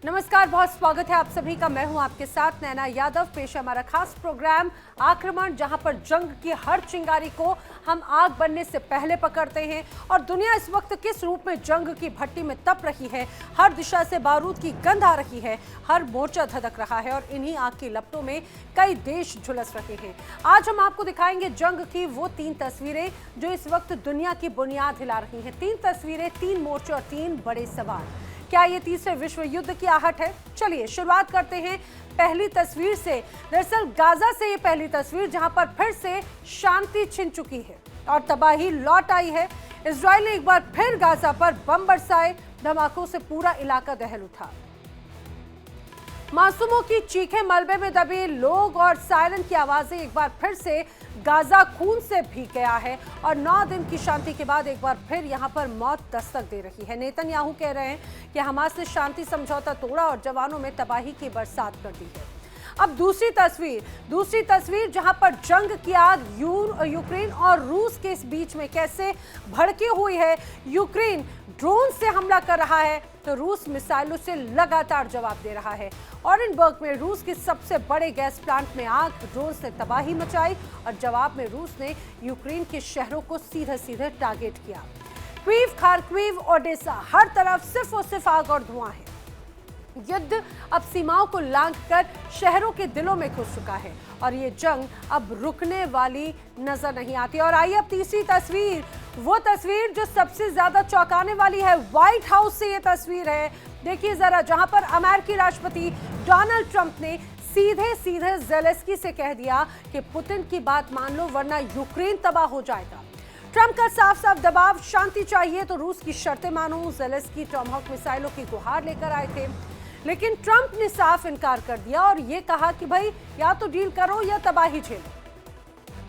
नमस्कार, बहुत स्वागत है आप सभी का। मैं हूं आपके साथ नैना यादव। पेश है हमारा खास प्रोग्राम आक्रमण, जहां पर जंग की हर चिंगारी को हम आग बनने से पहले पकड़ते हैं और दुनिया इस वक्त किस रूप में जंग की भट्टी में तप रही है। हर दिशा से बारूद की गंध आ रही है, हर मोर्चा धधक रहा है और इन्हीं आग की लपटों में कई देश झुलस रहे हैं। आज हम आपको दिखाएंगे जंग की वो 3 तस्वीरें जो इस वक्त दुनिया की बुनियाद हिला रही हैं। 3 तस्वीरें, 3 मोर्चे और 3 बड़े सवाल। क्या ये तीसरे विश्व युद्ध की आहट है? चलिए शुरुआत करते हैं पहली तस्वीर से। दरअसल गाजा से ये पहली तस्वीर जहां पर फिर से शांति छिन चुकी है और तबाही लौट आई है। इजराइल ने एक बार फिर गाजा पर बम बरसाए, धमाकों से पूरा इलाका दहल उठा। मासूमों की चीखें, मलबे में दबे लोग और सायरन की आवाजें। एक बार फिर से गाजा खून से भीग गया है और 9 दिन की शांति के बाद एक बार फिर यहां पर मौत दस्तक दे रही है। नेतन्याहू कह रहे हैं कि हमास ने शांति समझौता तोड़ा और जवानों में तबाही की बरसात कर दी है। अब दूसरी तस्वीर जहां पर जंग की आग यूक्रेन और रूस के इस बीच में कैसे भड़की हुई है। यूक्रेन ड्रोन से हमला कर रहा है तो रूस मिसाइलों से लगातार जवाब दे रहा है। ऑरेनबर्ग में रूस के सबसे बड़े गैस प्लांट में आग, ड्रोन से तबाही मचाई और जवाब में रूस ने यूक्रेन के शहरों को सीधे टारगेट किया। कीव, खार्किव, ओडेसा, हर तरफ सिर्फ और सिर्फ आग और धुआं है। युद्ध अब सीमाओं को लांघकर शहरों के दिलों में घुस चुका है और ये जंग अब रुकने वाली नजर नहीं आती। और आइए अब तीसरी तस्वीर, वो तस्वीर जो सबसे ज्यादा चौंकाने वाली है। व्हाइट हाउस से ये तस्वीर है, देखिए जरा, जहां पर अमेरिकी राष्ट्रपति डोनाल्ड ट्रंप ने सीधे ज़ेलेंस्की से कह दिया कि पुतिन की बात मान लो वरना यूक्रेन तबाह हो जाएगा। ट्रंप का साफ दबाव, शांति चाहिए तो रूस की शर्तें मानो। ज़ेलेंस्की टॉमहॉक मिसाइलों की गुहार लेकर आए थे, लेकिन ट्रंप ने साफ इनकार कर दिया और ये कहा कि भाई या तो डील करो या तबाही झेलो।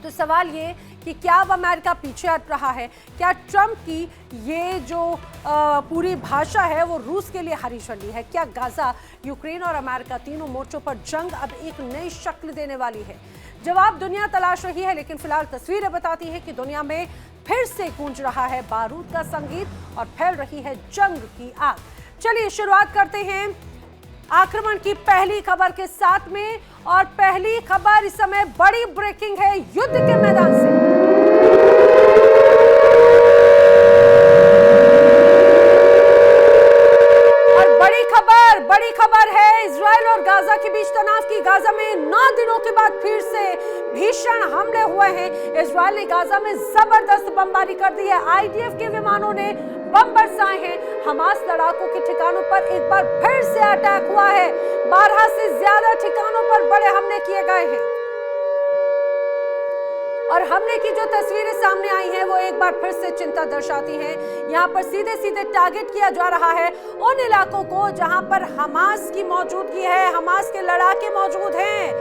तो सवाल ये कि क्या अब अमेरिका पीछे हट रहा है? क्या ट्रंप की ये जो पूरी भाषा है वो रूस के लिए हरी झंडी है? क्या गाजा, यूक्रेन और अमेरिका तीनों मोर्चों पर जंग अब एक नई शक्ल देने वाली है? जवाब दुनिया तलाश रही है, लेकिन फिलहाल तस्वीरें बताती हैं कि दुनिया में फिर से गूंज रहा है बारूद का संगीत और फैल रही है जंग की आग। चलिए शुरुआत करते हैं आक्रमण की पहली खबर के साथ में और पहली खबर इस समय बड़ी ब्रेकिंग है युद्ध के मैदान से। और बड़ी खबर है इजराइल और गाजा के बीच तनाव की। गाजा में 9 दिनों के बाद फिर से भीषण हमले हुए हैं। इजराइल ने गाजा में जबरदस्त बमबारी कर दी है। आईडीएफ के विमानों ने बम बरसाए हैं। हमास लड़ाकों के ठिकानों पर एक बार फिर से अटैक हुआ है। 12 से ज्यादा ठिकानों पर बड़े हमले किए गए हैं और हमले की जो तस्वीरें सामने आई हैं वो एक बार फिर से चिंता दर्शाती हैं। यहाँ पर सीधे टारगेट किया जा रहा है उन इलाकों को जहां पर हमास की मौजूदगी है, हमास के लड़ाके मौजूद हैं।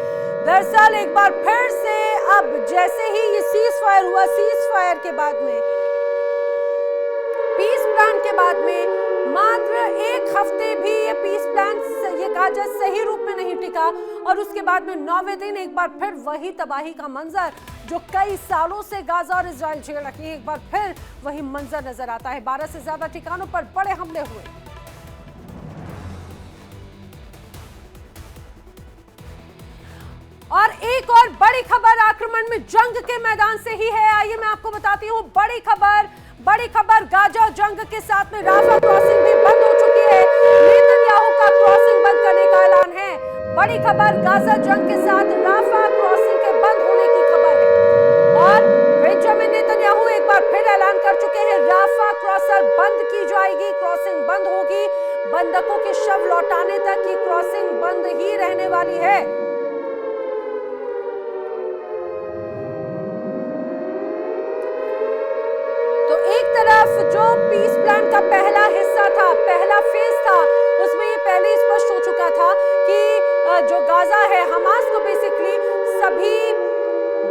दरअसल एक बार फिर से अब जैसे ही ये सीज फायर हुआ, सीज फायर के बाद में, पीस प्लान के बाद में मात्र 1 हफ्ते भी ये पीस प्लान ये कहा जाए सही रूप में नहीं टिका और उसके बाद में 9वें दिन एक बार फिर वही तबाही का मंजर जो कई सालों से गाजा और इजराइल झेल रहे हैं, एक बार फिर वही मंजर नजर आता है। 12 से ज्यादा ठिकानों पर बड़े हमले हुए। और एक और बड़ी खबर आक्रमण में जंग के मैदान से ही है। आइए मैं आपको बताती हूँ बड़ी खबर गाजा जंग के साथ में राफा क्रॉसिंग भी बंद हो चुकी है। नेतन्याहू का क्रॉसिंग बंद करने का ऐलान है। बड़ी खबर, गाजा जंग के साथ राफा क्रॉसिंग के बंद होने की खबर है और बेंजामिन नेतन्याहू एक बार फिर ऐलान कर चुके हैं राफा क्रॉसर बंद की जाएगी, क्रॉसिंग बंद होगी। बंधकों के शव लौटाने तक ये क्रॉसिंग बंद ही रहने वाली है। तरफ जो पीस प्लान का पहला हिस्सा था, पहला फेज था, उसमें ये पहले स्पष्ट हो चुका था कि जो गाजा है, हमास को बेसिकली सभी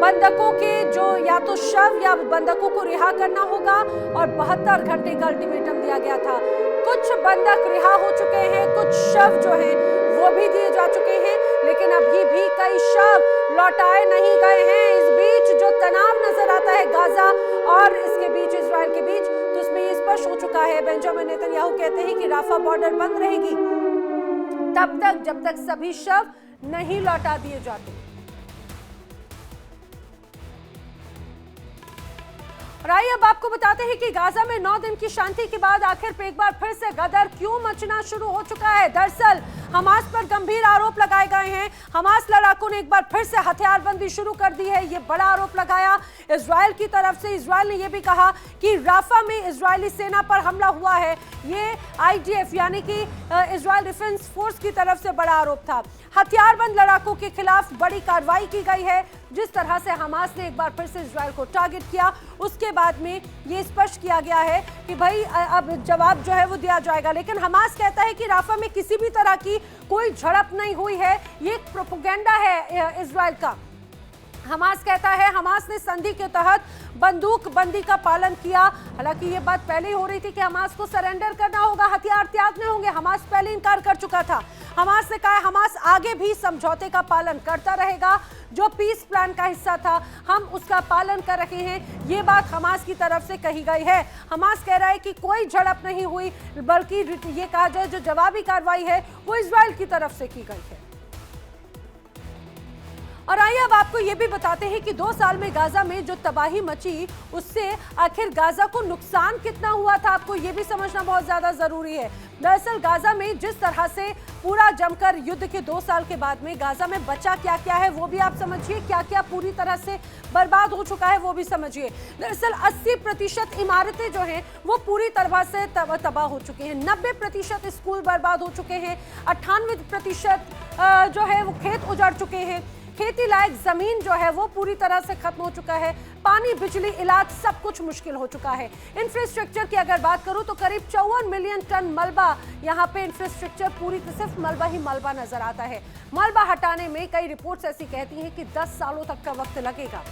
बंधकों के जो या तो शव या बंधकों को रिहा करना होगा और 72 घंटे का अल्टीमेटम दिया गया था। कुछ बंधक रिहा हो चुके हैं, कुछ शव जो हैं वो भी दिए जा चुके हैं, लेकिन अभी भी कई शव लौटाए नहीं गए हैं। इस बीच जो तनाव नजर आता है गाजा और इसके बीच, इजराइल के बीच, तो उसमें ये स्पष्ट हो चुका है। बेंजामिन नेतन्याहू कहते हैं कि राफा बॉर्डर बंद रहेगी तब तक जब तक सभी शव नहीं लौटा दिए जाते। और आइए अब आपको बताते हैं कि गाजा में 9 दिन की शांति के बाद आखिर एक बार फिर से गदर क्यों मचना शुरू हो चुका है। दरअसल हमास पर गंभीर आरोप लगाए गए हैं। हमास लड़ाकों ने एक बार फिर से हथियारबंदी शुरू कर दी है। ये बड़ा आरोप लगाया इजराइल की तरफ से। इजराइल ने यह भी कहा कि राफा में इजरायली सेना पर हमला हुआ है। ये आईडीएफ यानी कि इजराइल डिफेंस फोर्स की तरफ से बड़ा आरोप था। हथियारबंद लड़ाकों के खिलाफ बड़ी कार्रवाई की गई है। जिस तरह से हमास ने एक बार फिर से इजराइल को टारगेट किया, उसके बाद में ये स्पष्ट किया गया है कि भाई अब जवाब जो है वो दिया जाएगा। लेकिन हमास कहता है कि राफा में किसी भी तरह की कोई झड़प नहीं हुई है। ये एक प्रोपेगेंडा है इजराइल का। हमास कहता है हमास ने संधि के तहत बंदूक बंदी का पालन किया। हालांकि ये बात पहले ही हो रही थी कि हमास को सरेंडर करना होगा, हथियार त्यागने होंगे। हमास पहले इनकार कर चुका था। हमास ने कहा हमास आगे भी समझौते का पालन करता रहेगा। जो पीस प्लान का हिस्सा था हम उसका पालन कर रहे हैं। ये बात हमास की तरफ से कही गई है। हमास कह रहा है कि कोई झड़प नहीं हुई, बल्कि ये कहा जाए जो जवाबी कार्रवाई है वो इजराइल की तरफ से की गई है। और आइए अब आपको ये भी बताते हैं कि 2 साल में गाजा में जो तबाही मची उससे आखिर गाजा को नुकसान कितना हुआ था, आपको ये भी समझना बहुत ज्यादा जरूरी है। दरअसल गाजा में जिस तरह से पूरा जमकर युद्ध के 2 साल के बाद में गाजा में बचा क्या क्या है वो भी आप समझिए, क्या क्या पूरी तरह से बर्बाद हो चुका है वो भी समझिए। दरअसल 80% इमारतें जो हैं वो पूरी तरह से तबाह हो चुकी हैं। 90% स्कूल बर्बाद हो चुके हैं। 98% जो है वो खेत उजड़ चुके हैं। खेती लायक जमीन जो है वो पूरी तरह से खत्म हो चुका है। पानी, बिजली, इलाज सब कुछ मुश्किल हो चुका है। इंफ्रास्ट्रक्चर की अगर बात करूं तो करीब 54 मिलियन टन मलबा यहाँ पे इंफ्रास्ट्रक्चर पूरी सिर्फ मलबा ही मलबा नजर आता है। मलबा हटाने में कई रिपोर्ट्स ऐसी कहती हैं कि 10 सालों तक का वक्त लगेगा।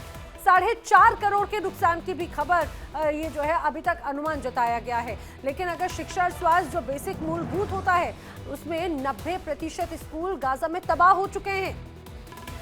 4.5 करोड़ के नुकसान की भी खबर ये जो है अभी तक अनुमान जताया गया है। लेकिन अगर शिक्षा और स्वास्थ्य जो बेसिक मूलभूत होता है उसमें 90% स्कूल गाजा में तबाह हो चुके हैं।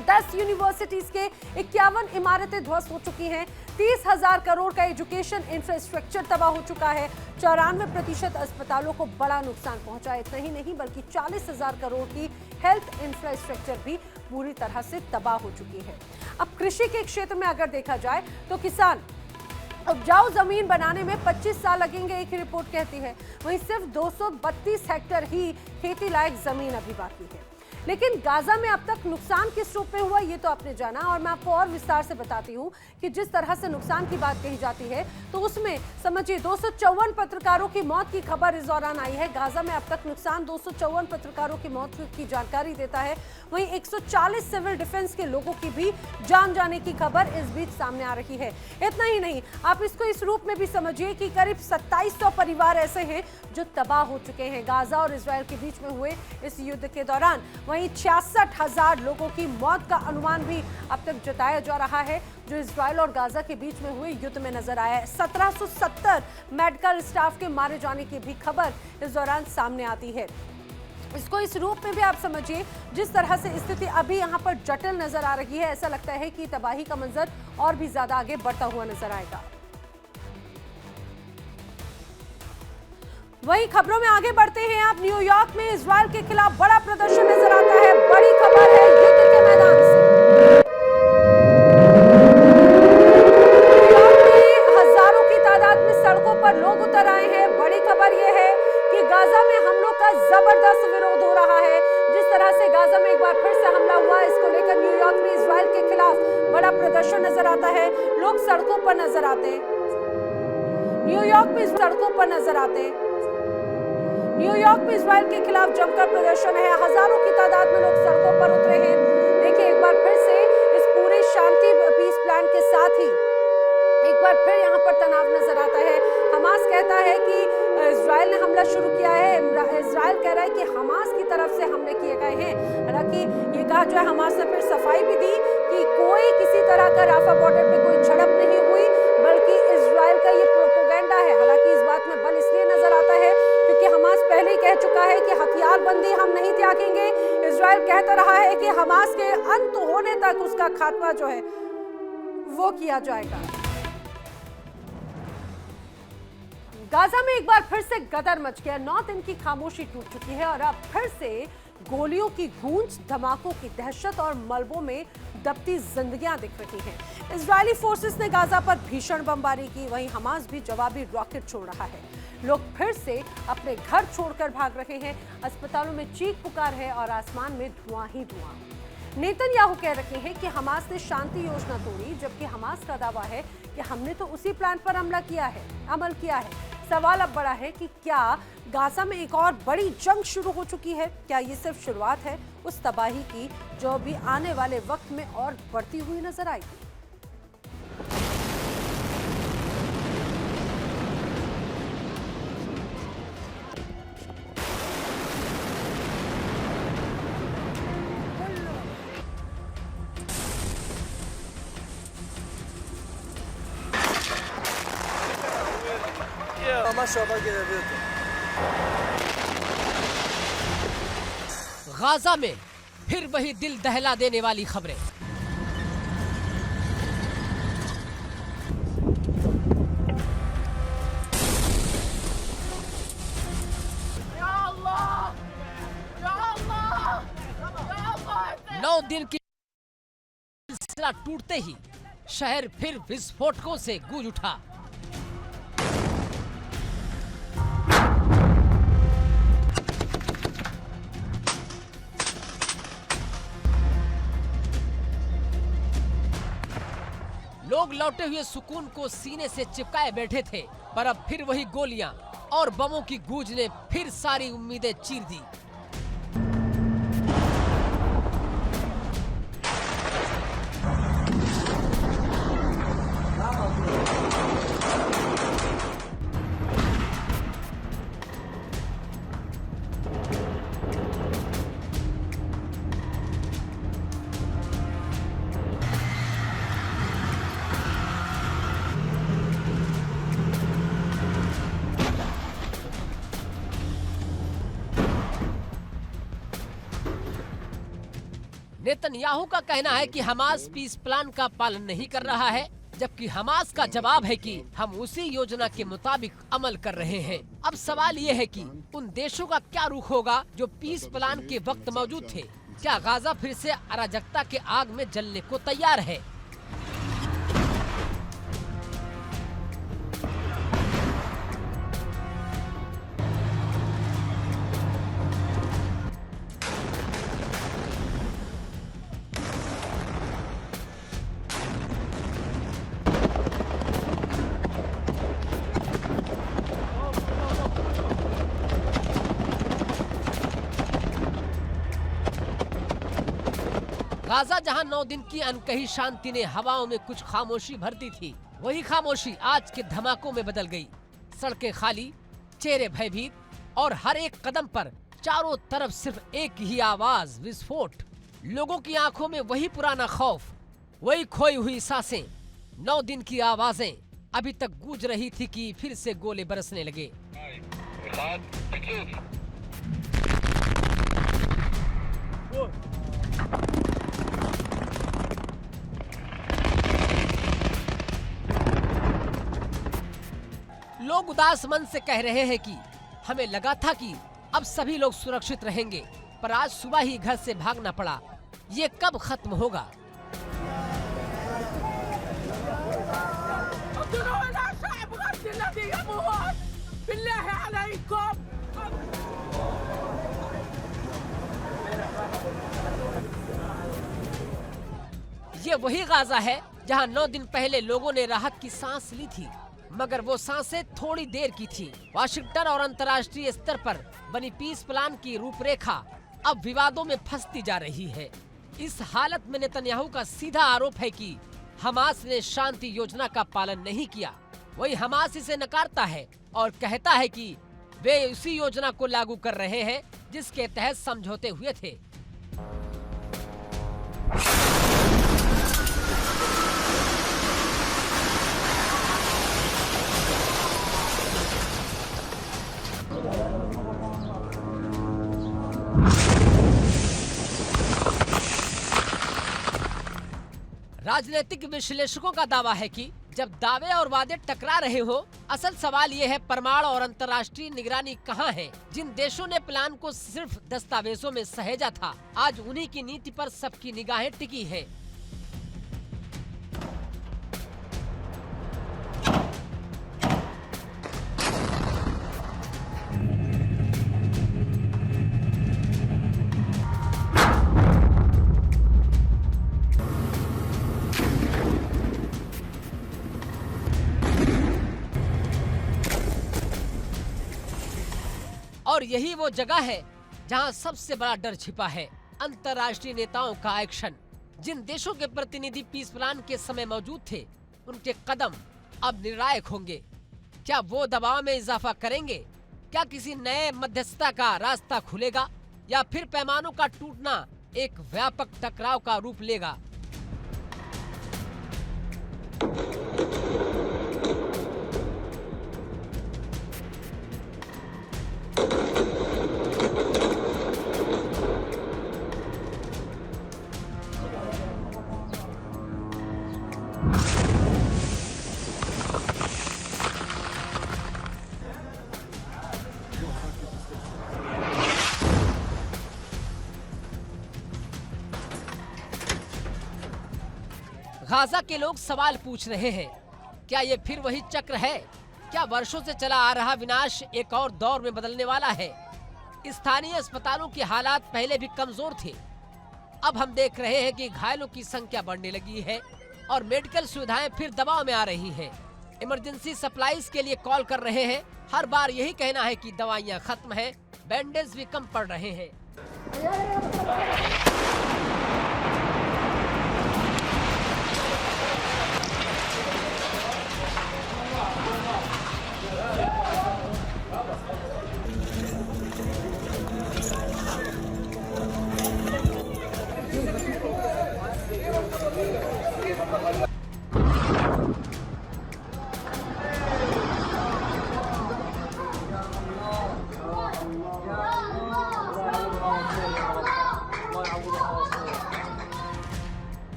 10 यूनिवर्सिटीज के 51 इमारतें ध्वस्त हो चुकी हैं। 30,000 करोड़ का एजुकेशन इंफ्रास्ट्रक्चर तबाह हो चुका है। 94% अस्पतालों को बड़ा नुकसान पहुंचा। इतना ही नहीं बल्कि 40,000 करोड़ की हेल्थ इंफ्रास्ट्रक्चर भी पूरी तरह से तबाह हो चुकी है। अब कृषि के क्षेत्र में अगर देखा जाए तो किसान उपजाऊ जमीन बनाने में 25 साल लगेंगे, एक रिपोर्ट कहती है। वहीं सिर्फ 232 हेक्टेयर ही खेती लायक जमीन अभी बाकी है। लेकिन गाजा में अब तक नुकसान किस रूप में हुआ ये तो आपने जाना, और मैं आपको और विस्तार से बताती हूँ कि जिस तरह से नुकसान की बात कही जाती है तो उसमें समझिए 254 पत्रकारों की मौत की खबर इस दौरान आई है। गाजा में अब तक नुकसान 254 पत्रकारों की मौत की जानकारी देता है। वहीं 140 सिविल डिफेंस के लोगों की भी जान जाने की खबर इस बीच सामने आ रही है। इतना ही नहीं, आप इसको इस रूप में भी समझिए कि करीब 2700 परिवार ऐसे हैं जो तबाह हो चुके हैं गाजा और इजराइल के बीच में हुए इस युद्ध के दौरान। वहीं 66,000 लोगों की मौत का अनुमान भी अब तक जताया जा रहा है जो इजराइल और गाजा के बीच में हुए युद्ध में नजर आया है। 1770 मेडिकल स्टाफ के मारे जाने की भी खबर इस दौरान सामने आती है। इसको इस रूप में भी आप समझिए जिस तरह से स्थिति अभी यहाँ पर जटिल नजर आ रही है, ऐसा लगता है कि तबाही का मंजर और भी ज्यादा आगे बढ़ता हुआ नजर आएगा। वहीं खबरों में आगे बढ़ते हैं आप। न्यूयॉर्क में इजराइल के खिलाफ बड़ा प्रदर्शन नजर आता है। बड़ी खबर है युद्ध के मैदान से। न्यूयॉर्क में हजारों की तादाद में सड़कों पर लोग उतर आए हैं। बड़ी खबर यह है कि गाजा में हमलों का जबरदस्त विरोध हो रहा है। जिस तरह से गाजा में एक बार फिर से हमला हुआ, इसको लेकर न्यूयॉर्क में इजराइल के खिलाफ बड़ा प्रदर्शन नजर आता है। लोग सड़कों पर नजर आते हैं। न्यूयॉर्क में सड़कों पर नजर आते हैं। न्यूयॉर्क में इजराइल के खिलाफ जमकर प्रदर्शन है। हजारों की तादाद में लोग सड़कों पर उतरे हैं। देखिए एक बार फिर से इस पूरे शांति पीस प्लान के साथ ही एक बार फिर यहाँ पर तनाव नजर आता है। हमास कहता है कि इजराइल ने हमला शुरू किया है। इजराइल कह रहा है कि हमास की तरफ से हमले किए गए हैं। हालांकि ये कहा जो है हमास ने फिर सफाई भी दी कि कोई किसी तरह का राफा बॉर्डर पे कोई झड़प नहीं हुई, बल्कि इजराइल का ये प्रोपेगेंडा है। हालांकि इस बात में बल इसलिए नजर आता है क्योंकि हमास पहले ही कह चुका है कि हथियारबंदी हम नहीं त्यागेंगे। इजराइल कहता रहा है कि हमास के अंत होने तक उसका खात्मा जो है वो किया जाएगा। गाजा में एक बार फिर से गदर मच गया। 9 दिन की खामोशी टूट चुकी है और अब फिर से गोलियों की गूंज, धमाकों की दहशत और मलबों में दबती जिंदगियां दिख रही हैं। इजरायली फोर्सेस ने गाजा पर भीषण बमबारी की, वहीं हमास भी जवाबी रॉकेट छोड़ रहा है। लोग फिर से अपने घर छोड़कर भाग रहे हैं। अस्पतालों में चीख पुकार है और आसमान में धुआं ही धुआं। नेतन्याहू कह रहे हैं कि हमास ने शांति योजना तोड़ी, जबकि हमास का दावा है कि हमने तो उसी प्लान पर अमल किया है। सवाल अब बड़ा है कि क्या गाजा में एक और बड़ी जंग शुरू हो चुकी है? क्या ये सिर्फ शुरुआत है उस तबाही की जो अभी आने वाले वक्त में और बढ़ती हुई नजर आएगी? गाजा में फिर वही दिल दहला देने वाली खबरें। नौ दिन की सिलसिला टूटते ही शहर फिर विस्फोटकों से गूंज उठा। लोग लौटे हुए सुकून को सीने से चिपकाए बैठे थे, पर अब फिर वही गोलियां और बमों की गूंज ने फिर सारी उम्मीदें चीर दी। नेतन्याहू का कहना है कि हमास पीस प्लान का पालन नहीं कर रहा है, जबकि हमास का जवाब है कि हम उसी योजना के मुताबिक अमल कर रहे हैं। अब सवाल ये है कि उन देशों का क्या रुख होगा जो पीस प्लान के वक्त मौजूद थे। क्या गाजा फिर से अराजकता के आग में जलने को तैयार है? गाजा जहां 9 दिन की अनकही शांति ने हवाओं में कुछ खामोशी भर दी थी, वही खामोशी आज के धमाकों में बदल गई। सड़कें खाली, चेहरे भयभीत और हर एक कदम पर चारों तरफ सिर्फ एक ही आवाज, विस्फोट। लोगों की आंखों में वही पुराना खौफ, वही खोई हुई सांसें। 9 दिन की आवाजें अभी तक गूंज रही थी कि फिर से गोले बरसने लगे। लोग उदास मन से कह रहे हैं कि हमें लगा था कि अब सभी लोग सुरक्षित रहेंगे, पर आज सुबह ही घर से भागना पड़ा। ये कब खत्म होगा? ये वही गाजा है जहां 9 दिन पहले लोगों ने राहत की सांस ली थी, मगर वो सांसें थोड़ी देर की थी। वाशिंगटन और अंतर्राष्ट्रीय स्तर पर बनी पीस प्लान की रूपरेखा अब विवादों में फंसती जा रही है। इस हालत में नेतन्याहू का सीधा आरोप है कि हमास ने शांति योजना का पालन नहीं किया। वही हमास इसे नकारता है और कहता है कि वे उसी योजना को लागू कर रहे हैं जिसके तहत समझौते हुए थे। राजनीतिक विश्लेषकों का दावा है कि जब दावे और वादे टकरा रहे हो, असल सवाल ये है परमाणु और अंतर्राष्ट्रीय निगरानी कहाँ है? जिन देशों ने प्लान को सिर्फ दस्तावेजों में सहेजा था, आज उन्हीं की नीति पर सबकी निगाहें टिकी हैं। और यही वो जगह है जहां सबसे बड़ा डर छिपा है, अंतर्राष्ट्रीय नेताओं का एक्शन। जिन देशों के प्रतिनिधि पीस प्लान के समय मौजूद थे, उनके कदम अब निर्णायक होंगे। क्या वो दबाव में इजाफा करेंगे? क्या किसी नए मध्यस्थता का रास्ता खुलेगा या फिर पैमानों का टूटना एक व्यापक टकराव का रूप लेगा? गाजा के लोग सवाल पूछ रहे हैं, क्या ये फिर वही चक्र है? क्या वर्षों से चला आ रहा विनाश एक और दौर में बदलने वाला है? स्थानीय अस्पतालों के हालात पहले भी कमजोर थे, अब हम देख रहे हैं कि घायलों की संख्या बढ़ने लगी है और मेडिकल सुविधाएं फिर दबाव में आ रही हैं। इमरजेंसी सप्लाईज के लिए कॉल कर रहे हैं, हर बार यही कहना है कि दवाइयां खत्म हैं, बैंडेज भी कम पड़ रहे हैं।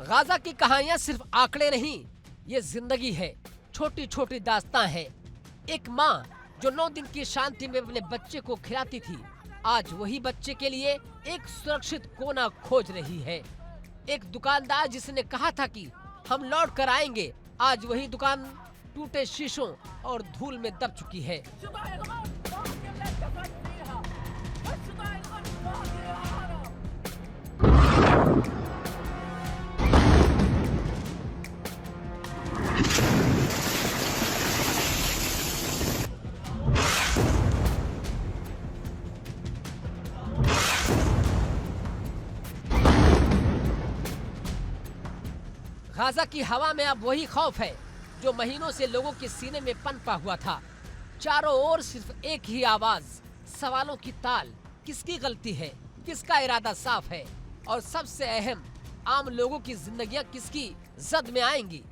गाजा की कहानियां सिर्फ आंकड़े नहीं, ये जिंदगी है, छोटी छोटी दास्तां है। एक माँ जो 9 दिन की शांति में अपने बच्चे को खिलाती थी, आज वही बच्चे के लिए एक सुरक्षित कोना खोज रही है। एक दुकानदार जिसने कहा था कि हम लौट कर आएंगे, आज वही दुकान टूटे शीशों और धूल में दब चुकी है। गाजा की हवा में अब वही खौफ है जो महीनों से लोगों के सीने में पनपा हुआ था। चारों ओर सिर्फ एक ही आवाज, सवालों की ताल। किसकी गलती है? किसका इरादा साफ है? और सबसे अहम, आम लोगों की जिंदगियां किसकी जद में आएंगी?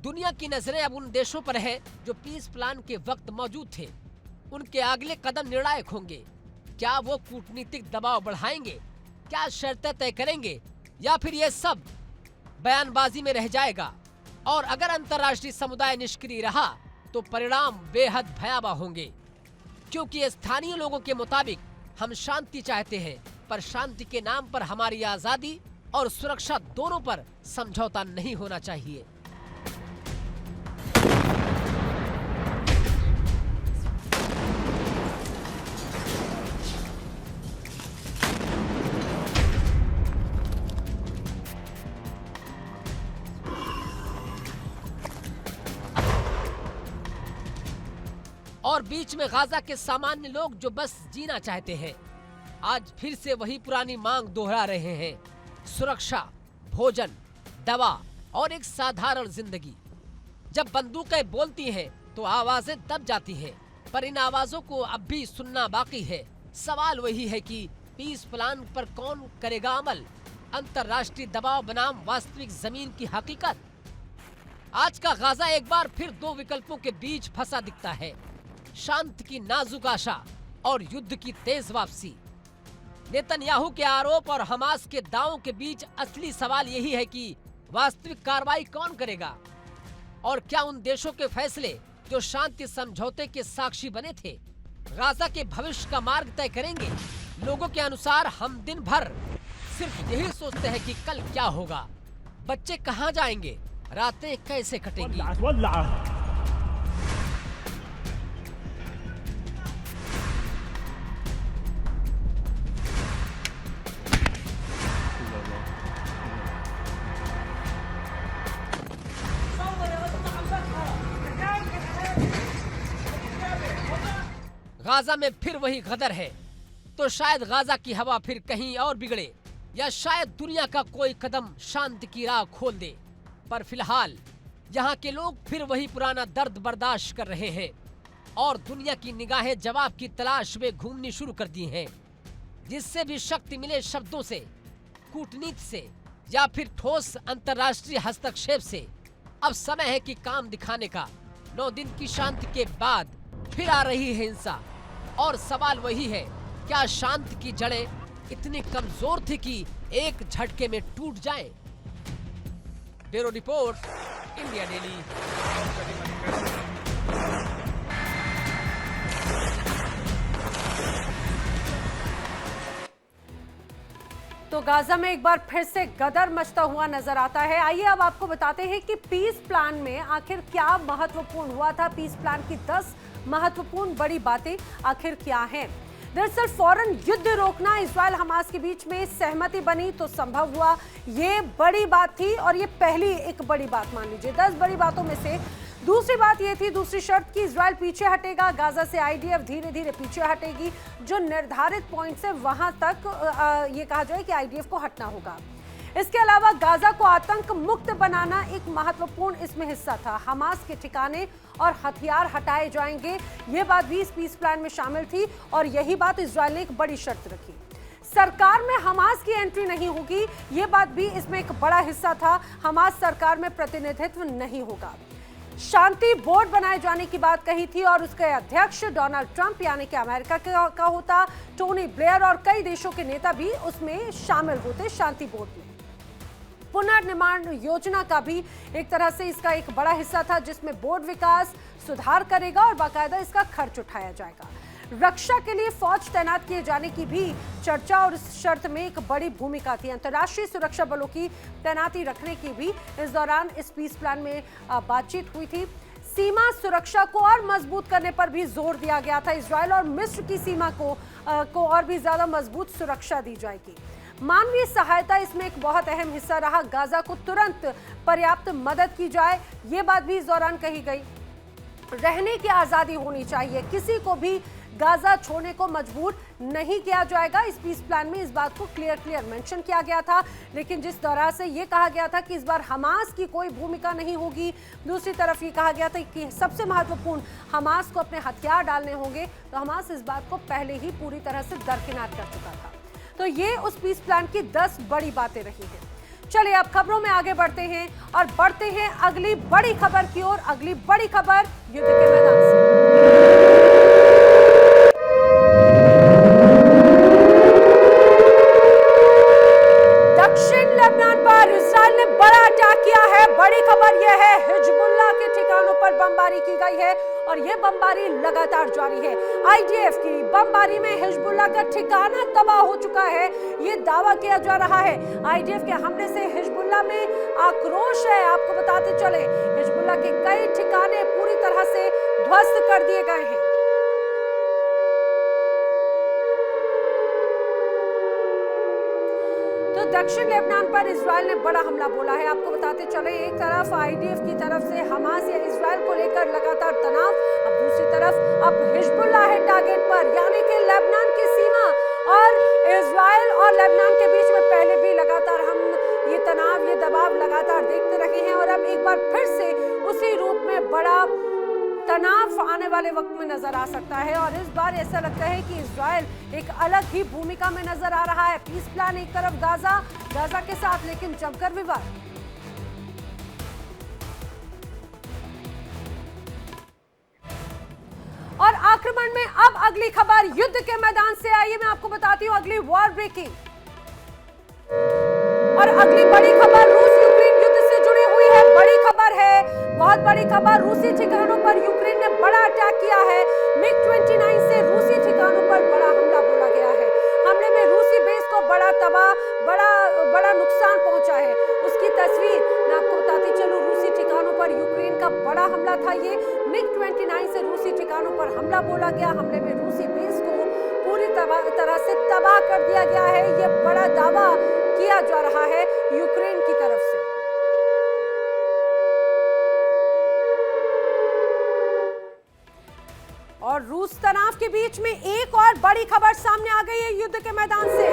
दुनिया की नजरें अब उन देशों पर है जो पीस प्लान के वक्त मौजूद थे। उनके अगले कदम निर्णायक होंगे। क्या वो कूटनीतिक दबाव बढ़ाएंगे? क्या शर्तें तय करेंगे? या फिर ये सब बयानबाजी में रह जाएगा? और अगर अंतर्राष्ट्रीय समुदाय निष्क्रिय रहा तो परिणाम बेहद भयावह होंगे, क्योंकि स्थानीय लोगों के मुताबिक हम शांति चाहते हैं, पर शांति के नाम पर हमारी आजादी और सुरक्षा दोनों पर समझौता नहीं होना चाहिए। और बीच में गाजा के सामान्य लोग जो बस जीना चाहते हैं, आज फिर से वही पुरानी मांग दोहरा रहे हैं। सुरक्षा, भोजन, दवा और एक साधारण जिंदगी। जब बंदूकें बोलती हैं तो आवाजें दब जाती हैं, पर इन आवाजों को अब भी सुनना बाकी है। सवाल वही है कि पीस प्लान पर कौन करेगा अमल? अंतर्राष्ट्रीय दबाव बनाम वास्तविक जमीन की हकीकत। आज का गाजा एक बार फिर दो विकल्पों के बीच फंसा दिखता है, शांति की नाजुक आशा और युद्ध की तेज वापसी। नेतन्याहू के आरोप और हमास के दावों के बीच असली सवाल यही है कि वास्तविक कार्रवाई कौन करेगा और क्या उन देशों के फैसले जो शांति समझौते के साक्षी बने थे गाजा के भविष्य का मार्ग तय करेंगे। लोगों के अनुसार हम दिन भर सिर्फ यही सोचते हैं कि कल क्या होगा, बच्चे कहाँ जाएंगे, रातें कैसे कटेंगी। गाजा में फिर वही गदर है तो शायद गाजा की हवा फिर कहीं और बिगड़े या शायद दुनिया का कोई कदम शांति की राह खोल दे। पर फिलहाल यहाँ के लोग फिर वही पुराना दर्द बर्दाश्त कर रहे हैं और दुनिया की निगाहें जवाब की तलाश में घूमनी शुरू कर दी हैं। जिससे भी शक्ति मिले शब्दों से, कूटनीति से या फिर ठोस अंतर्राष्ट्रीय हस्तक्षेप से। अब समय है कि काम दिखाने का। 9 दिन की शांति के बाद फिर आ रही है हिंसा और सवाल वही है, क्या शांति की जड़ें इतनी कमजोर थी कि एक झटके में टूट जाएं? Bureau report, India daily. तो गाजा में एक बार फिर से गदर मचता हुआ नजर आता है। आइए अब आपको बताते हैं कि पीस प्लान में आखिर क्या महत्वपूर्ण हुआ था। पीस प्लान की 10 महत्वपूर्ण बड़ी बातें आखिर क्या हैं। दरअसल फौरन युद्ध रोकना, इजराइल हमास के बीच में सहमति बनी तो संभव हुआ, ये बड़ी बात थी और ये पहली एक बड़ी बात मान लीजिए। 10 बड़ी बातों में से दूसरी बात ये थी, दूसरी शर्त कि इजराइल पीछे हटेगा, गाजा से आईडीएफ धीरे धीरे पीछे हटेगी। जो निर्धारित पॉइंट है वहां तक ये कहा जाए कि आईडीएफ को हटना होगा। इसके अलावा गाजा को आतंक मुक्त बनाना एक महत्वपूर्ण इसमें हिस्सा था। हमास के ठिकाने और हथियार हटाए जाएंगे, ये बात भी इस पीस प्लान में शामिल थी और यही बात इजराइल ने एक बड़ी शर्त रखी। सरकार में हमास की एंट्री नहीं होगी, ये बात भी इसमें एक बड़ा हिस्सा था। हमास सरकार में प्रतिनिधित्व नहीं होगा। शांति बोर्ड बनाए जाने की बात कही थी और उसके अध्यक्ष डोनाल्ड ट्रंप यानी कि अमेरिका का होता। टोनी ब्लेयर और कई देशों के नेता भी उसमें शामिल होते शांति बोर्ड में। पुनर्निर्माण योजना का भी एक तरह से इसका एक बड़ा हिस्सा था, जिसमें बोर्ड विकास सुधार करेगा और बाकायदा इसका खर्च उठाया जाएगा। रक्षा के लिए फौज तैनात किए जाने की भी चर्चा और इस शर्त में एक बड़ी भूमिका थी। अंतर्राष्ट्रीय सुरक्षा बलों की तैनाती रखने की भी इस दौरान इस पीस प्लान में बातचीत हुई थी। सीमा सुरक्षा को और मजबूत करने पर भी जोर दिया गया था। इजराइल और मिस्र की सीमा को और भी ज्यादा मजबूत सुरक्षा दी जाएगी। मानवीय सहायता इसमें एक बहुत अहम हिस्सा रहा। गाजा को तुरंत पर्याप्त मदद की जाए, ये बात भी इस दौरान कही गई। रहने की आजादी होनी चाहिए, किसी को भी गाजा छोड़ने को मजबूर नहीं किया जाएगा। इस पीस प्लान में इस बात को क्लियर मेंशन किया गया था। लेकिन जिस तरह से ये कहा गया था कि इस बार हमास की कोई भूमिका नहीं होगी, दूसरी तरफ ये कहा गया था कि सबसे महत्वपूर्ण हमास को अपने हथियार डालने होंगे, तो हमास इस बात को पहले ही पूरी तरह से दरकिनार कर चुका था। तो ये उस पीस प्लान की 10 बड़ी बातें रही हैं। चलिए अब खबरों में आगे बढ़ते हैं और बढ़ते हैं अगली बड़ी खबर की ओर। अगली बड़ी खबर युद्ध के मैदान से। दक्षिण लेबनान पर इजराइल ने बड़ा अटैक किया है। बड़ी खबर यह है, हिजबुल्लाह के ठिकानों पर बमबारी की गई है और यह बमबारी लगातार जारी है। आईडीएफ की बमबारी में हिजबुल्लाह का ठिकाना तबाह हो चुका है, ये दावा किया जा रहा है। आईडीएफ के हमले से हिजबुल्लाह में आक्रोश है। आपको बताते चले, हिजबुल्लाह के कई ठिकाने पूरी तरह से ध्वस्त कर दिए गए हैं। दक्षिण लेबनान पर इजराइल ने बड़ा हमला बोला है। आपको बताते चले, एक तरफ आईडीएफ की तरफ से हमास या इजराइल को लेकर लगातार तनाव, अब दूसरी तरफ अब हिजबुल्लाह है टारगेट पर, यानी कि लेबनान की सीमा और इजराइल और लेबनान के बीच में पहले भी लगातार हम ये तनाव, ये दबाव लगातार देखते रहे हैं और अब एक बार फिर से उसी रूप में बड़ा तनाव आने वाले वक्त में नजर आ सकता है और इस बार ऐसा लगता है कि इजराइल एक अलग ही भूमिका में नजर आ रहा है। पीस प्लान एक तरफ गाजा के साथ, लेकिन जमकर विवाद। और आक्रमण में अब अगली खबर युद्ध के मैदान से आई है। मैं आपको बताती हूं अगली वॉर ब्रेकिंग और अगली बड़ी खबर रूस यूक्रेन युद्ध से जुड़ी हुई है। बड़ी खबर है, बहुत बड़ी खबर। रूसी ठिकानों पर यूक्रेन ने बड़ा अटैक किया है। MiG-29 से रूसी ठिकानों पर बड़ा हमला बोला गया है। हमले में रूसी बेस को बड़ा नुकसान पहुंचा है। उसकी तस्वीर मैं आपको बताती चलूं। रूसी ठिकानों पर यूक्रेन का बड़ा हमला था। ये MiG-29 से रूसी ठिकानों पर हमला बोला गया। हमले में रूसी बेस को पूरी तरह से तबाह कर दिया गया है। ये बड़ा दावा किया जा रहा है यूक्रेन की तरफ से। और रूस तनाव के बीच में एक और बड़ी खबर सामने आ गई है युद्ध के मैदान से।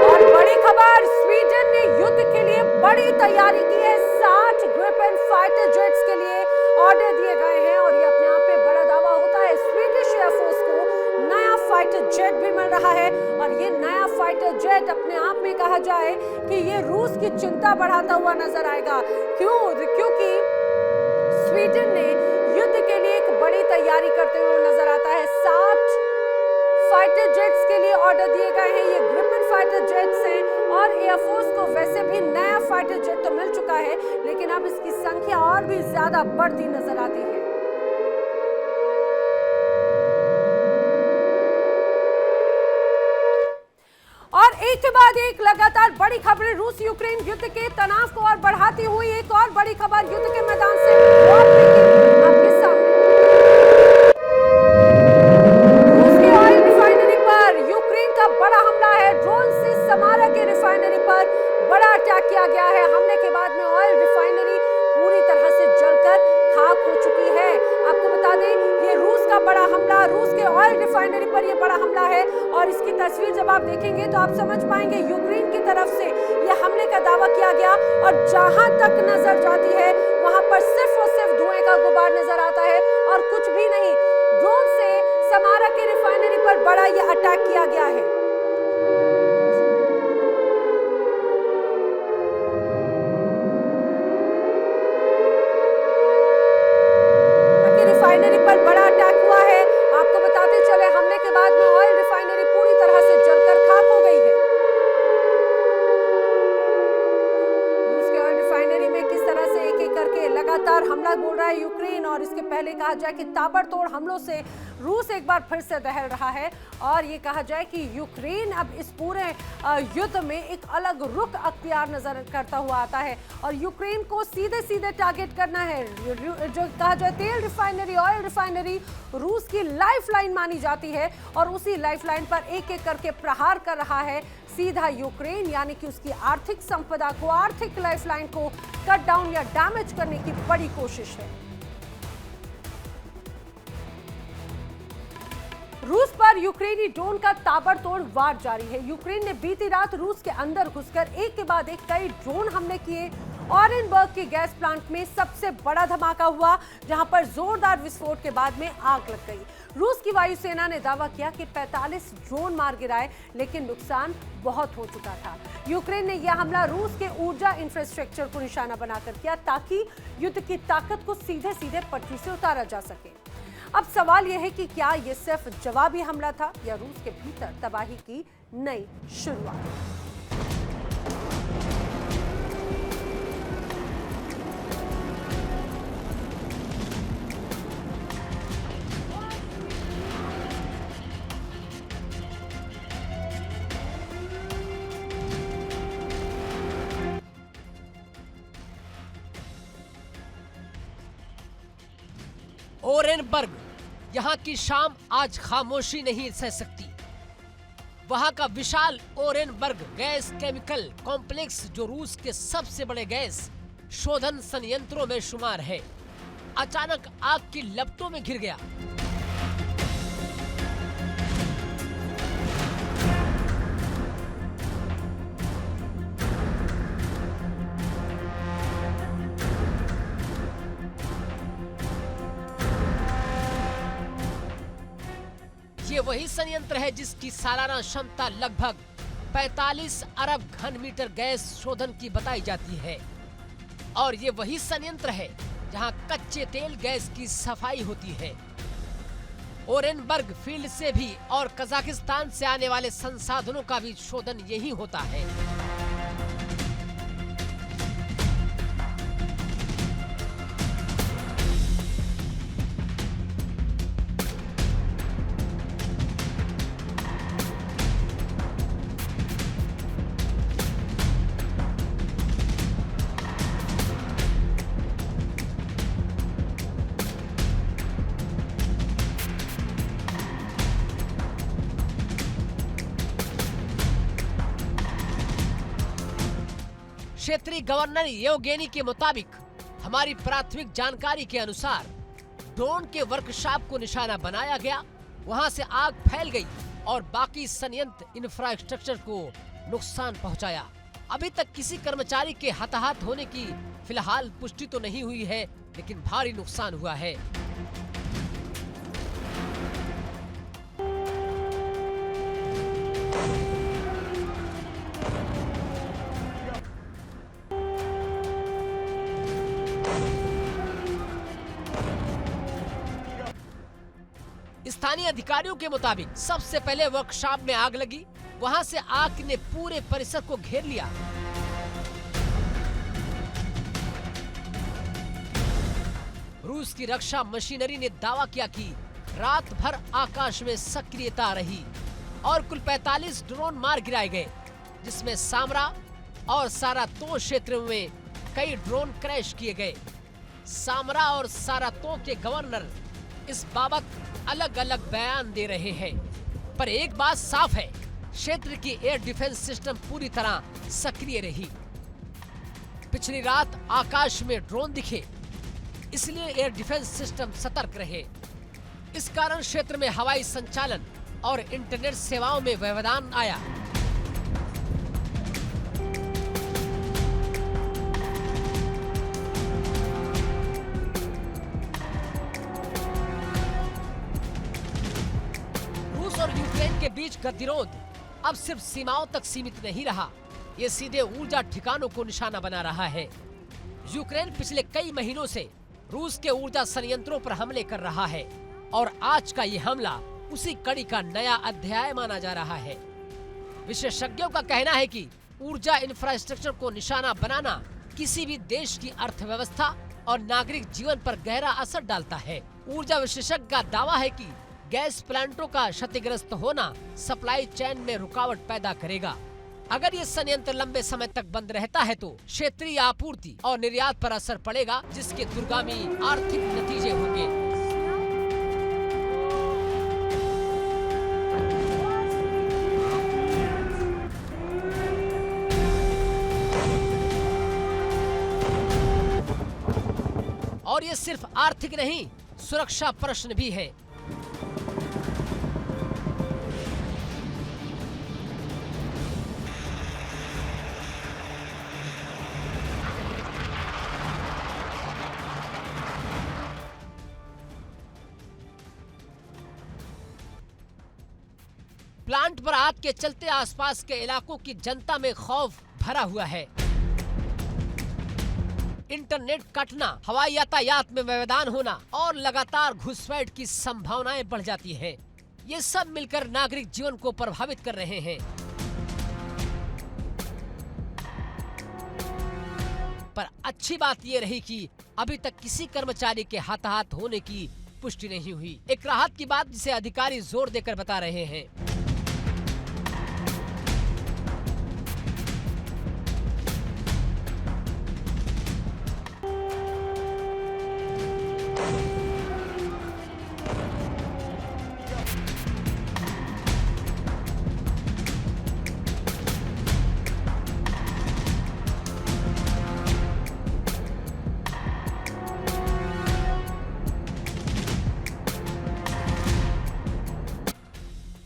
और बड़ी खबर, स्वीडन ने युद्ध के लिए बड़ी तैयारी की है। 60 ग्रिपेन फाइटर जेट्स के लिए ऑर्डर दिए गए हैं और ये अपने आप में बड़ा दावा होता है। स्वीडिश एयरफोर्स को नया फाइटर जेट भी मिल रहा है और ये नया फाइटर जेट अपने आप में कहा जाए कि ये रूस की चिंता बढ़ाता हुआ नजर आएगा। क्योंकि स्वीडन ने युद्ध के लिए एक बड़ी तैयारी करते हुए नजर आता है। 60 फाइटर जेट्स के लिए ऑर्डर दिए गए हैं। ये ग्रिपेन फाइटर जेट्स हैं और एयरफोर्स को वैसे भी नया फाइटर जेट तो मिल चुका है, लेकिन अब इसकी संख्या और भी ज्यादा बढ़ती नजर आती है। और एक के बाद एक लगातार बड़ी खबरें रूस यूक्रेन युद्ध के तनाव को और बढ़ाती हुई। एक और बड़ी खबर युद्ध के मैदान से आपके सामने। रूस के ऑयल रिफाइनरी पर यूक्रेन का बड़ा हमला है। ड्रोन से समारा के रिफाइनरी पर बड़ा अटैक किया गया है। हमले के बाद में ऑयल रिफाइनरी पूरी तरह से जलकर खाक हो चुकी है। आपको बता दें ये रूस का बड़ा हमला, रूस के ऑयल रिफाइनरी पर यह बड़ा हमला है और इसकी तस्वीर जब आप देखेंगे तो आप समझ पाएंगे यूक्रेन की तरफ से यह हमले का दावा किया गया और जहां तक नजर जाती है वहां पर सिर्फ और सिर्फ धुएं का गुबार नजर आता है और कुछ भी नहीं। ड्रोन से समारा के रिफाइनरी पर बड़ा यह अटैक किया गया है। रिफाइनरी पर बड़ा अटैक हुआ है। आपको बताते चले हमले के बाद में ऑयल रिफाइनरी पूरी तरह से जलकर खाक हो गई है। रूस के ऑयल रिफाइनरी में किस तरह से एक एक करके लगातार हमला बोल रहा है यूक्रेन और इसके पहले कहा जाए कि ताबड़तोड़ हमलों से रूस एक बार फिर से दहल रहा है और ये कहा जाए कि यूक्रेन अब इस पूरे युद्ध में एक अलग रुख अख्तियार नजर करता हुआ आता है और यूक्रेन को सीधे सीधे टारगेट करना है। जो कहा जाए तेल रिफाइनरी, ऑयल रिफाइनरी रूस की लाइफलाइन मानी जाती है और उसी लाइफलाइन पर एक एक करके प्रहार कर रहा है सीधा यूक्रेन, यानी कि उसकी आर्थिक संपदा को, आर्थिक लाइफलाइन को कट डाउन या डैमेज करने की बड़ी कोशिश है। रूस पर यूक्रेनी ड्रोन का ताबड़तोड़ वार जारी है। यूक्रेन ने बीती रात रूस के अंदर घुसकर एक के बाद एक कई ड्रोन हमले किए। ऑरेनबर्ग के गैस प्लांट में सबसे बड़ा धमाका हुआ, जहां पर जोरदार विस्फोट के बाद में आग लग गई। रूस की वायुसेना ने दावा किया कि 45 ड्रोन मार गिराए, लेकिन नुकसान बहुत हो चुका था। यूक्रेन ने यह हमला रूस के ऊर्जा इंफ्रास्ट्रक्चर को निशाना बनाकर किया ताकि युद्ध की ताकत को सीधे सीधे पटरी से उतारा जा सके। अब सवाल यह है कि क्या यह सिर्फ जवाबी हमला था या रूस के भीतर तबाही की नई शुरुआत। ओरेनबर्ग, यहाँ की शाम आज खामोशी नहीं सह सकती। वहाँ का विशाल ओरेनबर्ग गैस केमिकल कॉम्प्लेक्स, जो रूस के सबसे बड़े गैस शोधन संयंत्रों में शुमार है, अचानक आग की लपटों में घिर गया। ये वही संयंत्र है जिसकी सालाना क्षमता लगभग 45 अरब घन मीटर गैस शोधन की बताई जाती है। और ये वही संयंत्र है जहां कच्चे तेल गैस की सफाई होती है। ओरेनबर्ग फील्ड से भी और कजाकिस्तान से आने वाले संसाधनों का भी शोधन यही होता है। क्षेत्रीय गवर्नर येवगेनी के मुताबिक हमारी प्राथमिक जानकारी के अनुसार ड्रोन के वर्कशॉप को निशाना बनाया गया, वहां से आग फैल गई और बाकी संयंत्र इंफ्रास्ट्रक्चर को नुकसान पहुंचाया। अभी तक किसी कर्मचारी के हताहत होने की फिलहाल पुष्टि तो नहीं हुई है, लेकिन भारी नुकसान हुआ है। स्थानीय अधिकारियों के मुताबिक सबसे पहले वर्कशॉप में आग लगी, वहां से आग ने पूरे परिसर को घेर लिया। रूस की रक्षा मशीनरी ने दावा किया कि रात भर आकाश में सक्रियता रही और कुल 45 ड्रोन मार गिराए गए, जिसमें सामरा और सारातोव क्षेत्र में कई ड्रोन क्रैश किए गए। सामरा और सारातोव के गवर्नर इस बाबत अलग अलग बयान दे रहे हैं, पर एक बात साफ है, क्षेत्र की एयर डिफेंस सिस्टम पूरी तरह सक्रिय रही। पिछली रात आकाश में ड्रोन दिखे, इसलिए एयर डिफेंस सिस्टम सतर्क रहे। इस कारण क्षेत्र में हवाई संचालन और इंटरनेट सेवाओं में व्यवधान आया। और यूक्रेन के बीच गतिरोध अब सिर्फ सीमाओं तक सीमित नहीं रहा, ये सीधे ऊर्जा ठिकानों को निशाना बना रहा है। यूक्रेन पिछले कई महीनों से रूस के ऊर्जा संयंत्रों पर हमले कर रहा है और आज का ये हमला उसी कड़ी का नया अध्याय माना जा रहा है। विशेषज्ञों का कहना है कि ऊर्जा इंफ्रास्ट्रक्चर को निशाना बनाना किसी भी देश की अर्थव्यवस्था और नागरिक जीवन पर गहरा असर डालता है। ऊर्जा विशेषज्ञ का दावा है कि गैस प्लांटों का क्षतिग्रस्त होना सप्लाई चेन में रुकावट पैदा करेगा। अगर ये संयंत्र लंबे समय तक बंद रहता है तो क्षेत्रीय आपूर्ति और निर्यात पर असर पड़ेगा, जिसके दूरगामी आर्थिक नतीजे होंगे। और ये सिर्फ आर्थिक नहीं, सुरक्षा प्रश्न भी है। प्लांट पर आग के चलते आसपास के इलाकों की जनता में खौफ भरा हुआ है। इंटरनेट कटना, हवाई यातायात में व्यवधान होना और लगातार घुसपैठ की संभावनाएं बढ़ जाती हैं। ये सब मिलकर नागरिक जीवन को प्रभावित कर रहे हैं। पर अच्छी बात ये रही कि अभी तक किसी कर्मचारी के हताहत होने की पुष्टि नहीं हुई। एक राहत की बात जिसे अधिकारी जोर देकर बता रहे हैं।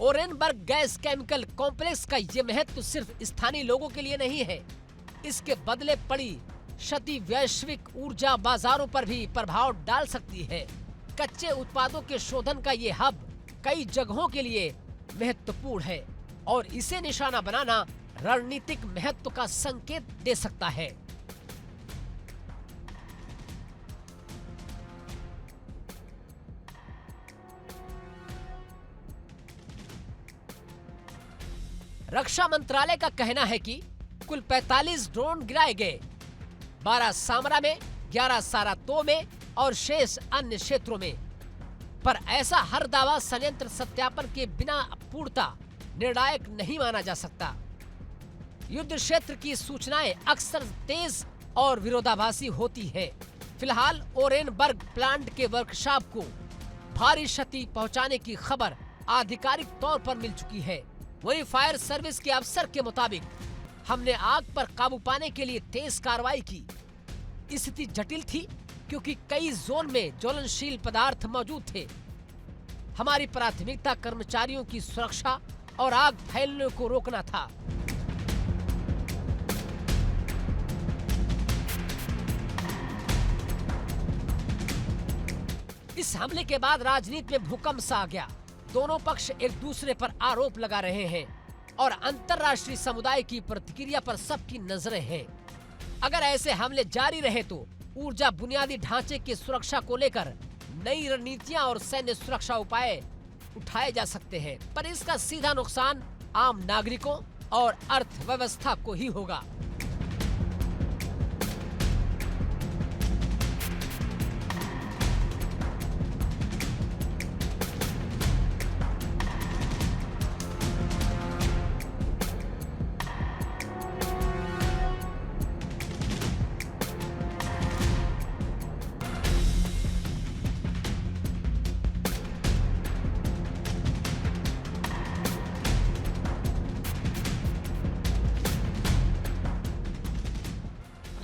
ओरेनबर्ग गैस केमिकल कॉम्प्लेक्स का ये महत्व सिर्फ स्थानीय लोगों के लिए नहीं है, इसके बदले पड़ी क्षति वैश्विक ऊर्जा बाजारों पर भी प्रभाव डाल सकती है। कच्चे उत्पादों के शोधन का ये हब कई जगहों के लिए महत्वपूर्ण है और इसे निशाना बनाना रणनीतिक महत्व का संकेत दे सकता है। रक्षा मंत्रालय का कहना है कि कुल 45 ड्रोन गिराए गए, 12 सामरा में, 11 सारातो में और शेष अन्य क्षेत्रों में। पर ऐसा हर दावा संयंत्र सत्यापन के बिना पूर्णता निर्णायक नहीं माना जा सकता। युद्ध क्षेत्र की सूचनाएं अक्सर तेज और विरोधाभासी होती है। फिलहाल ओरेनबर्ग प्लांट के वर्कशॉप को भारी क्षति पहुंचाने की खबर आधिकारिक तौर पर मिल चुकी है। वहीं फायर सर्विस के अफसर के मुताबिक हमने आग पर काबू पाने के लिए तेज कार्रवाई की। स्थिति जटिल थी क्योंकि कई जोन में ज्वलनशील पदार्थ मौजूद थे। हमारी प्राथमिकता कर्मचारियों की सुरक्षा और आग फैलने को रोकना था। इस हमले के बाद राजनीति में भूकंप सा आ गया। दोनों पक्ष एक दूसरे पर आरोप लगा रहे हैं और अंतर्राष्ट्रीय समुदाय की प्रतिक्रिया पर सबकी नजरें हैं। अगर ऐसे हमले जारी रहे तो ऊर्जा बुनियादी ढांचे की सुरक्षा को लेकर नई रणनीतियां और सैन्य सुरक्षा उपाय उठाए जा सकते हैं, पर इसका सीधा नुकसान आम नागरिकों और अर्थव्यवस्था को ही होगा।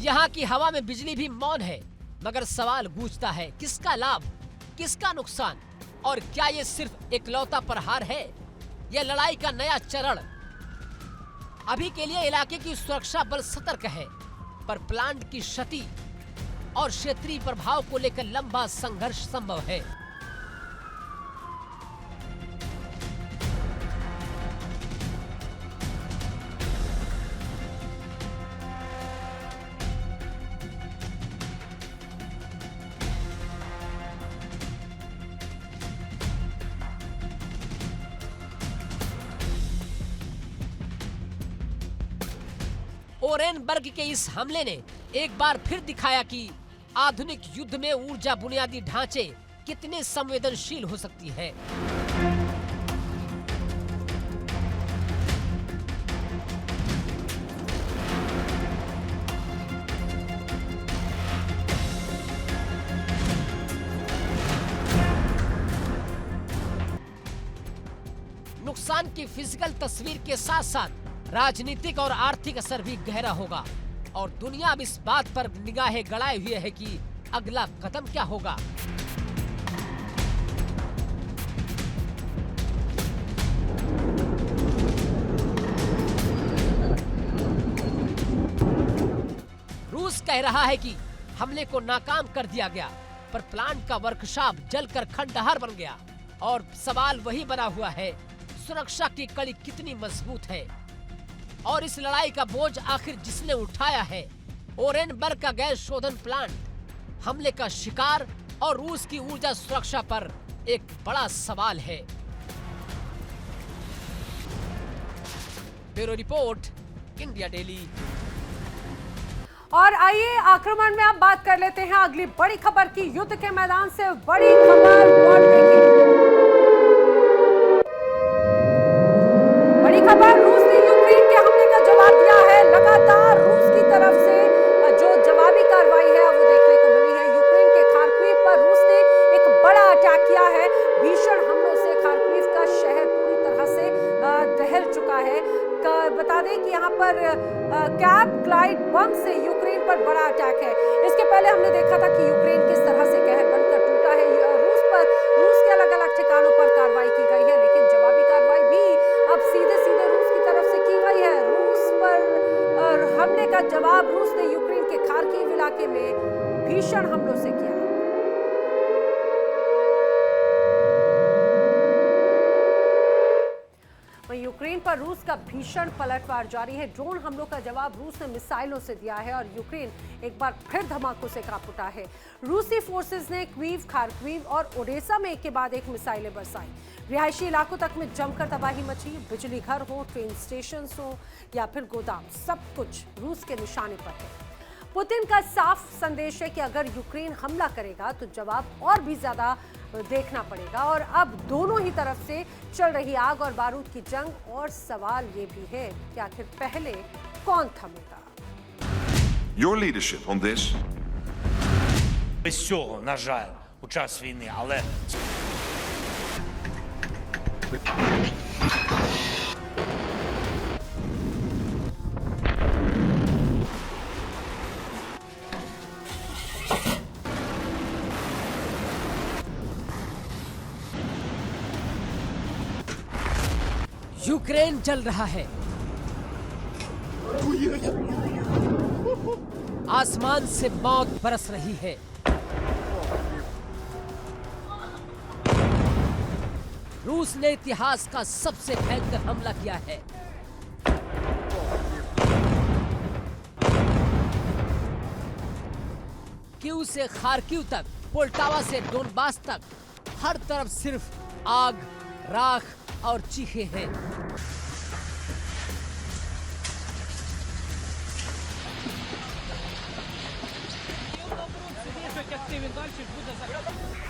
यहाँ की हवा में बिजली भी मौन है, मगर सवाल गूंजता है, किसका लाभ, किसका नुकसान, और क्या ये सिर्फ इकलौता प्रहार है या लड़ाई का नया चरण? अभी के लिए इलाके की सुरक्षा बल सतर्क है, पर प्लांट की क्षति और क्षेत्रीय प्रभाव को लेकर लंबा संघर्ष संभव है। ओरेनबर्ग के इस हमले ने एक बार फिर दिखाया कि आधुनिक युद्ध में ऊर्जा बुनियादी ढांचे कितने संवेदनशील हो सकती है। नुकसान की फिजिकल तस्वीर के साथ साथ राजनीतिक और आर्थिक असर भी गहरा होगा और दुनिया अब इस बात पर निगाहें गड़ाए हुए है कि अगला कदम क्या होगा। रूस कह रहा है कि हमले को नाकाम कर दिया गया, पर प्लांट का वर्कशॉप जलकर खंडहर बन गया और सवाल वही बना हुआ है, सुरक्षा की कड़ी कितनी मजबूत है और इस लड़ाई का बोझ आखिर जिसने उठाया है। ओरेनबर्ग का गैस शोधन प्लांट हमले का शिकार और रूस की ऊर्जा सुरक्षा पर एक बड़ा सवाल है। Bureau report, India daily. और आइए आक्रमण में अब बात कर लेते हैं अगली बड़ी खबर की। युद्ध के मैदान से बड़ी खबर लौटने की। बड़ी खबर, रूस ने यूक्रेन के हमले का जवाब दिया है। लगातार रूस की तरफ से जो जवाबी कार्रवाई है वो देखने को मिली है। यूक्रेन के खार्किव पर रूस ने एक बड़ा अटैक किया है। भीषण हमलों से खार्किव का शहर पूरी तरह से दहल चुका है। बता दें कि यहाँ पर कैप ग्लाइड बम से यूक्रेन पर बड़ा अटैक है। इसके पहले हमने देखा था कि यूक्रेन किस तरह से कहर बनकर टूटा है। रूस के अलग अलग ठिकानों पर कार्रवाई की गई है, लेकिन जवाबी कार्रवाई भी अब सीधे रूस की तरफ से की गई है। रूस पर हमले का जवाब रूस ने यूक्रेन के खार्किव इलाके में भीषण हमलों से किया। यूक्रेन पर रूस का भीषण पलटवार जारी है। ड्रोन हमलों का जवाब रूस ने मिसाइलों से दिया है और यूक्रेन एक बार फिर धमाकों से कांप उठा है। रूसी फोर्सेस ने क्वीव, खारकीव और ओडेसा में एक के बाद एक मिसाइलें बरसाई। रिहायशी इलाकों तक में जमकर तबाही मची। बिजली घर हो, ट्रेन स्टेशन हो या फिर गोदाम, सब कुछ रूस के निशाने पर है। पुतिन का साफ संदेश है कि अगर यूक्रेन हमला करेगा तो जवाब और भी ज्यादा देखना पड़ेगा। और अब दोनों ही तरफ से चल रही आग और बारूद की जंग, और सवाल ये भी है कि आखिर पहले कौन थमेगा। Your leadership on this. Без цього, на жаль, у час війни, але Ukraine जल रहा है। आसमान से मौत बरस रही है। रूस ने इतिहास का सबसे भयंकर हमला किया है। कीव से खारकीव तक, पोल्टावा से डोनबास तक, हर तरफ सिर्फ आग, राख और चीखे हैं।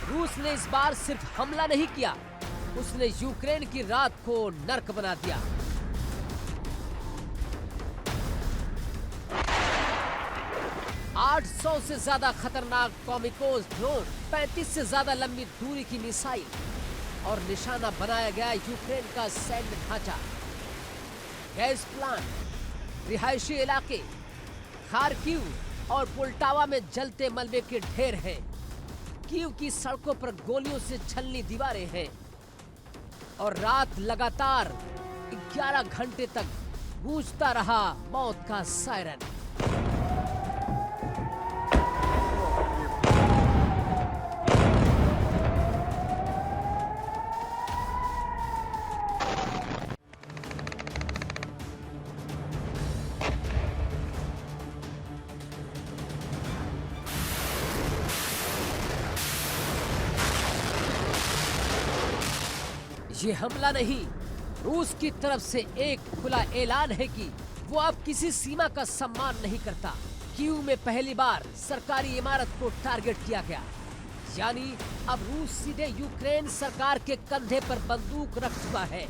रूस ने इस बार सिर्फ हमला नहीं किया, उसने यूक्रेन की रात को नर्क बना दिया। $800 से ज्यादा खतरनाक कॉमिकोज ड्रोन, 35 से ज्यादा लंबी दूरी की मिसाइल और निशाना बनाया गया यूक्रेन का सैन्य ढांचा, गैस प्लांट, रिहायशी इलाके, खारकीव और पोल्टावा में जलते मलबे के ढेर हैं। कीव की सड़कों पर गोलियों से छलनी दीवारें हैं और रात लगातार 11 घंटे तक गूंजता रहा मौत का सायरन। ये हमला नहीं, रूस की तरफ से एक खुला ऐलान है कि वो अब किसी सीमा का सम्मान नहीं करता। कीव में पहली बार सरकारी इमारत को टारगेट किया गया, यानी अब रूस सीधे यूक्रेन सरकार के कंधे पर बंदूक रख चुका है।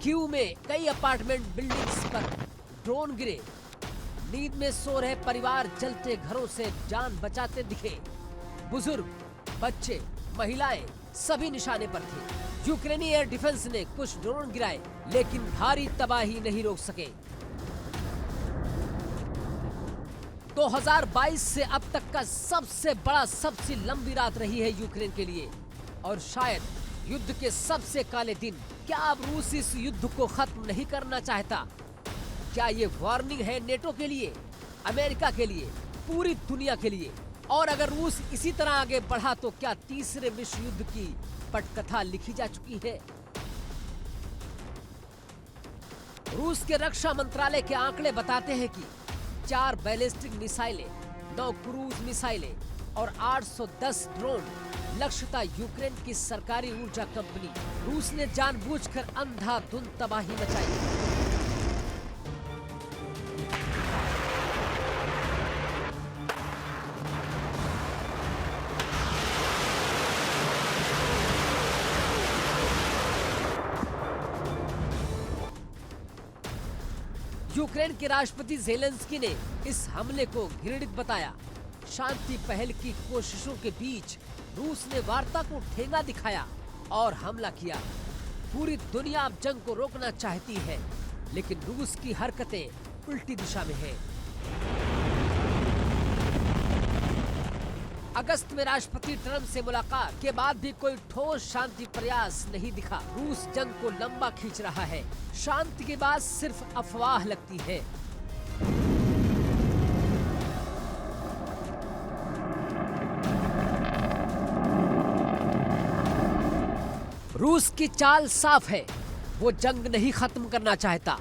कीव में कई अपार्टमेंट बिल्डिंग्स पर ड्रोन गिरे। नींद में सो रहे परिवार जलते घरों से जान बचाते दिखे। बुजुर्ग, बच्चे, महिलाएं सभी निशाने पर थे। यूक्रेनी एयर डिफेंस ने कुछ ड्रोन गिराए, लेकिन भारी तबाही नहीं रोक सके। 2022 से अब तक का सबसे बड़ा, सबसे लंबी रात रही है यूक्रेन के लिए, और शायद युद्ध के सबसे काले दिन। क्या अब रूस इस युद्ध को खत्म नहीं करना चाहता? क्या ये वार्निंग है नेटो के लिए, अमेरिका के लिए, पूरी दुनिया के लिए? और अगर रूस इसी तरह आगे बढ़ा तो क्या तीसरे विश्व युद्ध की पटकथा लिखी जा चुकी है? रूस के रक्षा मंत्रालय के आंकड़े बताते हैं कि 4 बैलिस्टिक मिसाइलें, 9 क्रूज मिसाइलें और 810 ड्रोन लक्ष्य था यूक्रेन की सरकारी ऊर्जा कंपनी। रूस ने जानबूझकर अंधाधुंध तबाही मचाई। यूक्रेन के राष्ट्रपति ज़ेलेंस्की ने इस हमले को घृणित बताया। शांति पहल की कोशिशों के बीच रूस ने वार्ता को ठेंगा दिखाया और हमला किया। पूरी दुनिया अब जंग को रोकना चाहती है, लेकिन रूस की हरकतें उल्टी दिशा में हैं। अगस्त में राष्ट्रपति ट्रंप से मुलाकात के बाद भी कोई ठोस शांति प्रयास नहीं दिखा। रूस जंग को लंबा खींच रहा है। शांति की बात सिर्फ अफवाह लगती है। रूस की चाल साफ है। वो जंग नहीं खत्म करना चाहता,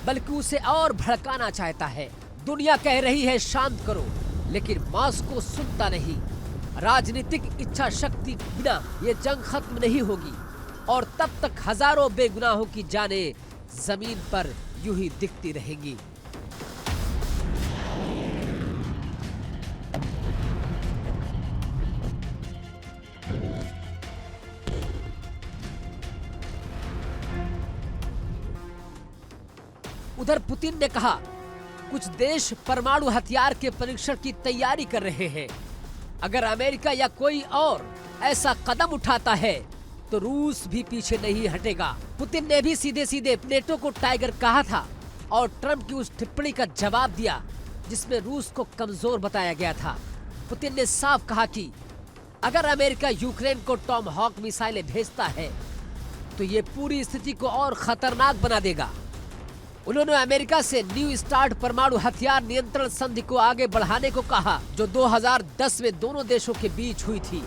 बल्कि उसे और भड़काना चाहता है। दुनिया कह रही है शांत करो, लेकिन मॉस्को सुनता नहीं। राजनीतिक इच्छा शक्ति बिना ये जंग खत्म नहीं होगी और तब तक हजारों बेगुनाहों की जानें जमीन पर यूं ही दिखती रहेंगी। उधर पुतिन ने कहा, कुछ देश परमाणु हथियार के परीक्षण की तैयारी कर रहे हैं। अगर अमेरिका या कोई और ऐसा कदम उठाता है तो रूस भी पीछे नहीं हटेगा। पुतिन ने भी सीधे सीधे नेटो को टाइगर कहा था और ट्रंप की उस टिप्पणी का जवाब दिया जिसमें रूस को कमजोर बताया गया था। पुतिन ने साफ कहा कि अगर अमेरिका यूक्रेन को टॉम हॉक मिसाइलें भेजता है तो ये पूरी स्थिति को और खतरनाक बना देगा। उन्होंने अमेरिका से न्यू स्टार्ट परमाणु हथियार नियंत्रण संधि को आगे बढ़ाने को कहा, जो 2010 में दोनों देशों के बीच हुई थी।